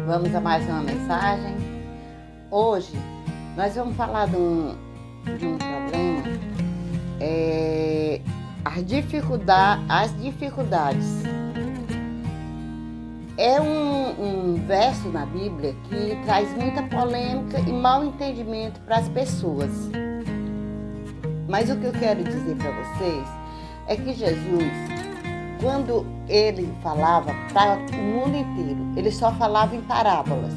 Vamos a mais uma mensagem. Hoje nós vamos falar de um problema, as dificuldades. É um verso na Bíblia que traz muita polêmica e mau entendimento para as pessoas. Mas o que eu quero dizer para vocês é que Jesus, quando ele falava para o mundo inteiro, ele só falava em parábolas.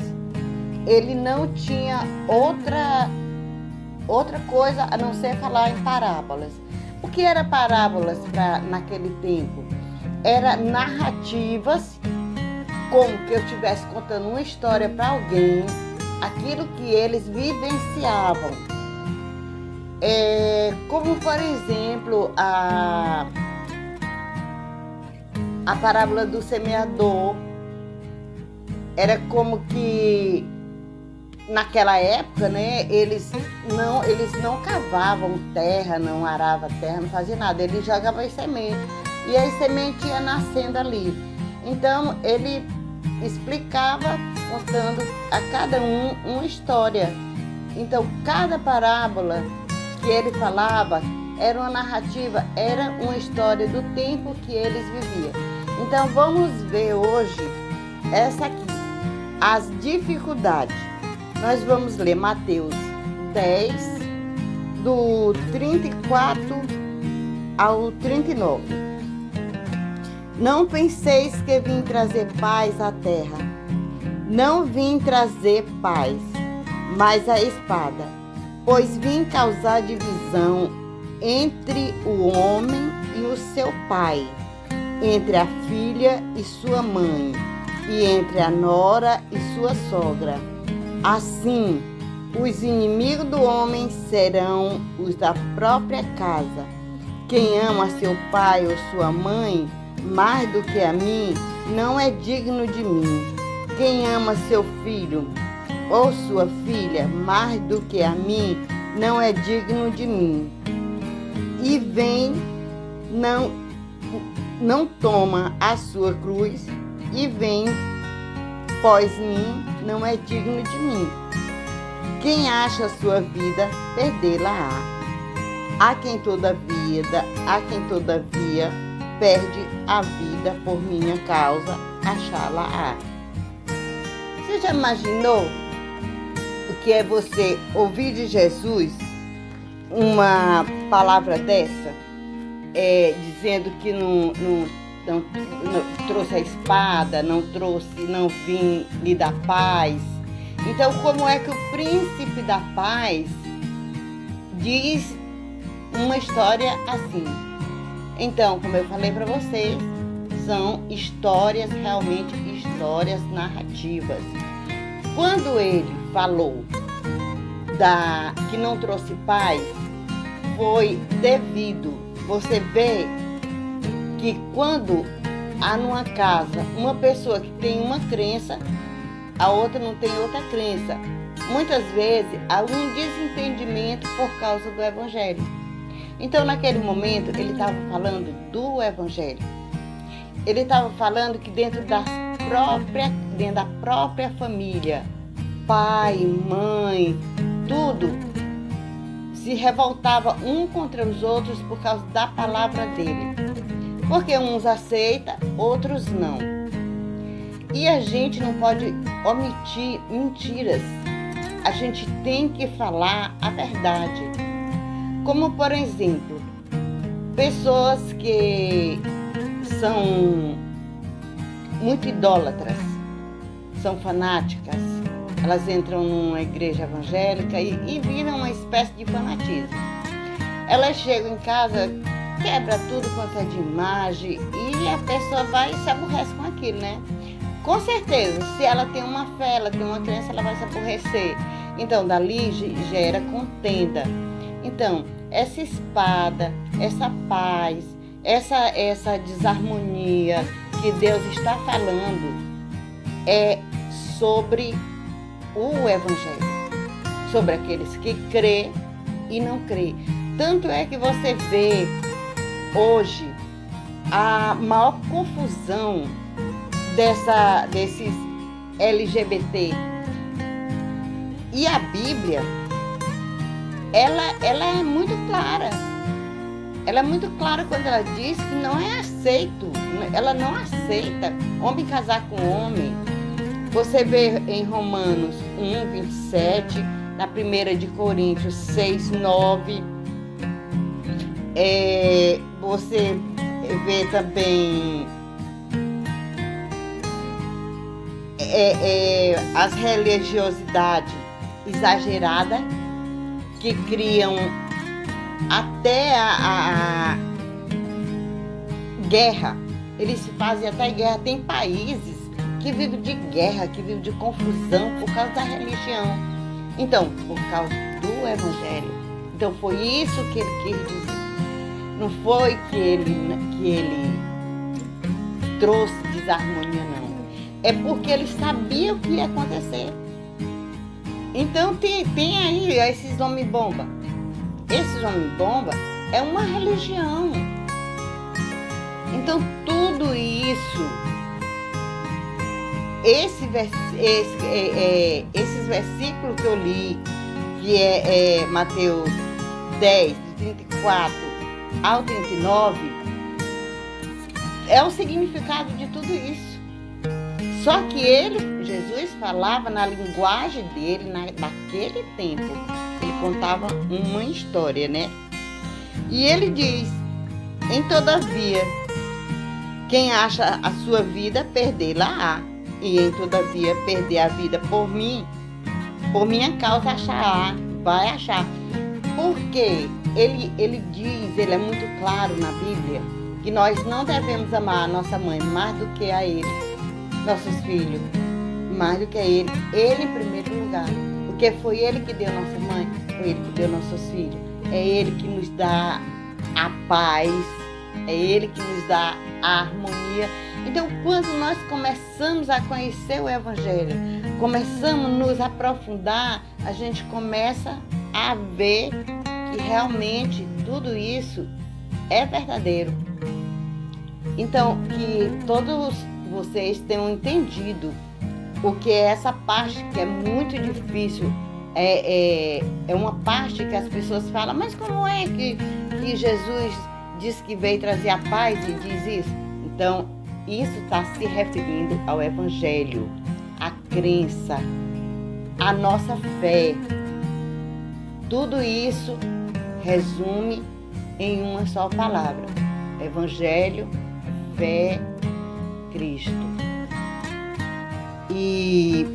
Ele não tinha outra coisa a não ser falar em parábolas. O que era parábolas naquele tempo? Era narrativas, como que eu estivesse contando uma história para alguém, aquilo que eles vivenciavam. Como, por exemplo, a parábola do semeador. Era como que naquela época, né, eles não cavavam terra, não aravam terra, não faziam nada. Eles jogavam as sementes e a semente ia nascendo ali. Então ele explicava, contando a cada uma história. Então cada parábola que ele falava era uma narrativa, era uma história do tempo que eles viviam. Então vamos ver hoje essa aqui, as dificuldades. Nós vamos ler Mateus 10, do 34 ao 39. Não penseis que vim trazer paz à terra. Não vim trazer paz, mas a espada, pois vim causar divisão entre o homem e o seu pai, entre a filha e sua mãe, e entre a nora e sua sogra. Assim, os inimigos do homem serão os da própria casa. Quem ama seu pai ou sua mãe mais do que a mim, não é digno de mim. Quem ama seu filho ou sua filha mais do que a mim, não é digno de mim. E vem, não toma a sua cruz, e vem após mim, não é digno de mim. Quem acha a sua vida, perdê-la-á. Há quem todavia perde a vida por minha causa, achá-la-á. Você já imaginou o que é você ouvir de Jesus uma palavra dessa, dizendo que não trouxe a espada, não vim lhe dar paz? Então, como é que o príncipe da paz diz uma história assim? Então, como eu falei para vocês, são histórias, realmente histórias narrativas. Quando ele falou que não trouxe paz, foi devido. Você vê que quando há numa casa uma pessoa que tem uma crença, a outra não tem outra crença, muitas vezes há um desentendimento por causa do evangelho. Então, naquele momento, ele estava falando do evangelho. Ele estava falando que dentro da própria família, pai, mãe, tudo se revoltava um contra os outros por causa da palavra dele. Porque uns aceitam, outros não. E a gente não pode omitir mentiras. A gente tem que falar a verdade. Como, por exemplo, pessoas que são muito idólatras, são fanáticas. Elas entram numa igreja evangélica e viram uma espécie de fanatismo. Elas chegam em casa, quebra tudo quanto é de imagem, e a pessoa vai e se aborrece com aquilo, né? Com certeza, se ela tem uma fé, ela tem uma crença, ela vai se aborrecer. Então, dali gera contenda. Então, essa espada, essa paz, essa desarmonia que Deus está falando é sobre o evangelho, sobre aqueles que crê e não crê. Tanto é que você vê hoje a maior confusão desses LGBT. E a Bíblia, ela é muito clara. Ela é muito clara quando ela diz que não é aceito. Ela não aceita homem casar com homem. Você vê em Romanos 1, 27, na 1 de Coríntios 6, 9. Você vê também as religiosidades exageradas que criam até a guerra. Eles fazem até guerra. Tem países que vivem de guerra, que vivem de confusão por causa da religião. Então, por causa do Evangelho. Então, foi isso que ele quis dizer. Não foi que ele trouxe desarmonia, não. É porque ele sabia o que ia acontecer. Então, tem aí esses homens-bomba. Esses homens-bomba é uma religião. Então, tudo isso, esses versículos que eu li, que é Mateus 10, de 34 ao 39, é o significado de tudo isso. Só que Jesus falava na linguagem dele, naquele tempo. Ele contava uma história, né? E ele diz, em todavia, quem acha a sua vida, perdê-la-á. E em todavia, perder a vida por mim, por minha causa, achará, vai achar. Porque ele diz, ele é muito claro na Bíblia, que nós não devemos amar a nossa mãe mais do que a ele, nossos filhos, mais do que a ele em primeiro lugar. Porque foi ele que deu nossa mãe, foi ele que deu nossos filhos, é ele que nos dá a paz, é ele que nos dá a harmonia. Então, quando nós começamos a conhecer o Evangelho, começamos a nos aprofundar, a gente começa a ver que realmente tudo isso é verdadeiro. Então, que todos vocês tenham entendido o que é essa parte que é muito difícil. É uma parte que as pessoas falam, mas como é que Jesus diz que veio trazer a paz e diz isso? Então, isso está se referindo ao Evangelho, à crença, à nossa fé. Tudo isso resume em uma só palavra: Evangelho, fé, Cristo. E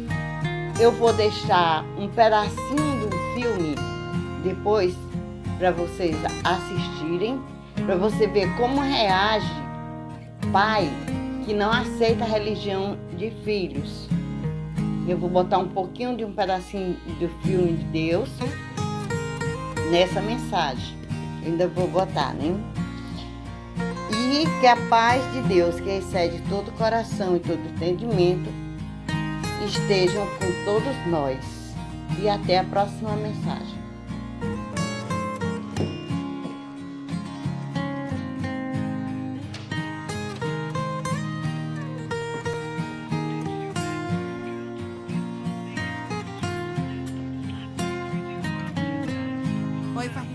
eu vou deixar um pedacinho do filme depois para vocês assistirem, para você ver como reage pai que não aceita a religião de filhos. Eu vou botar um pouquinho de um pedacinho do filme de Deus nessa mensagem. Ainda vou botar, né? E que a paz de Deus, que excede todo coração e todo entendimento, estejam com todos nós. E até a próxima mensagem. Oi, pai.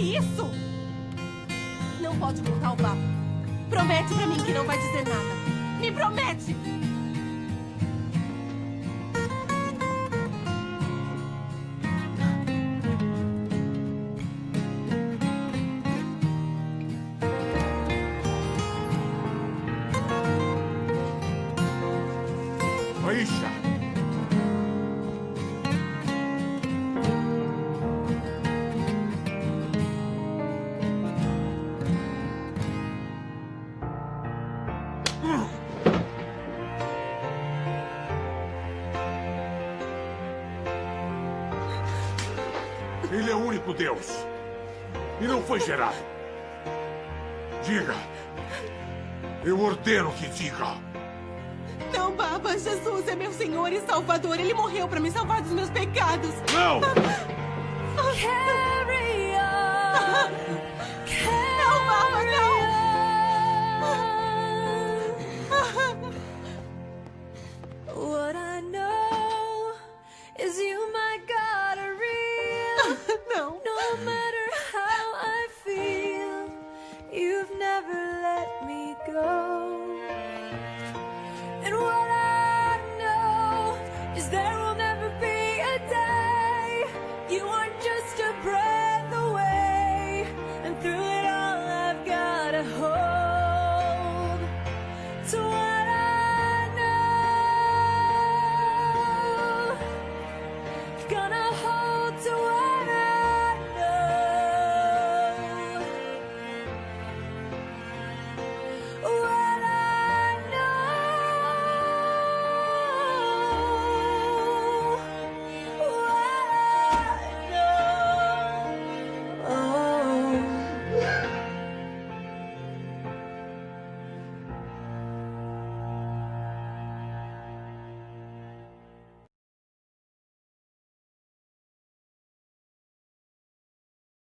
isso! Não pode contar o Baba. Promete pra mim que não vai dizer nada. Me promete! Aisha! Ele é o único Deus. E não foi gerado. Diga. Eu ordeno que diga. Não, Baba, Jesus é meu Senhor e Salvador. Ele morreu pra me salvar dos meus pecados. Não! Carry on. Não, Baba, não! What I know is you, my God, are real. Não. No matter how I feel, you've never let me go. And what I know is there will never be a day you are just a breath away. And through it all, I've got a hope to what I know. Gonna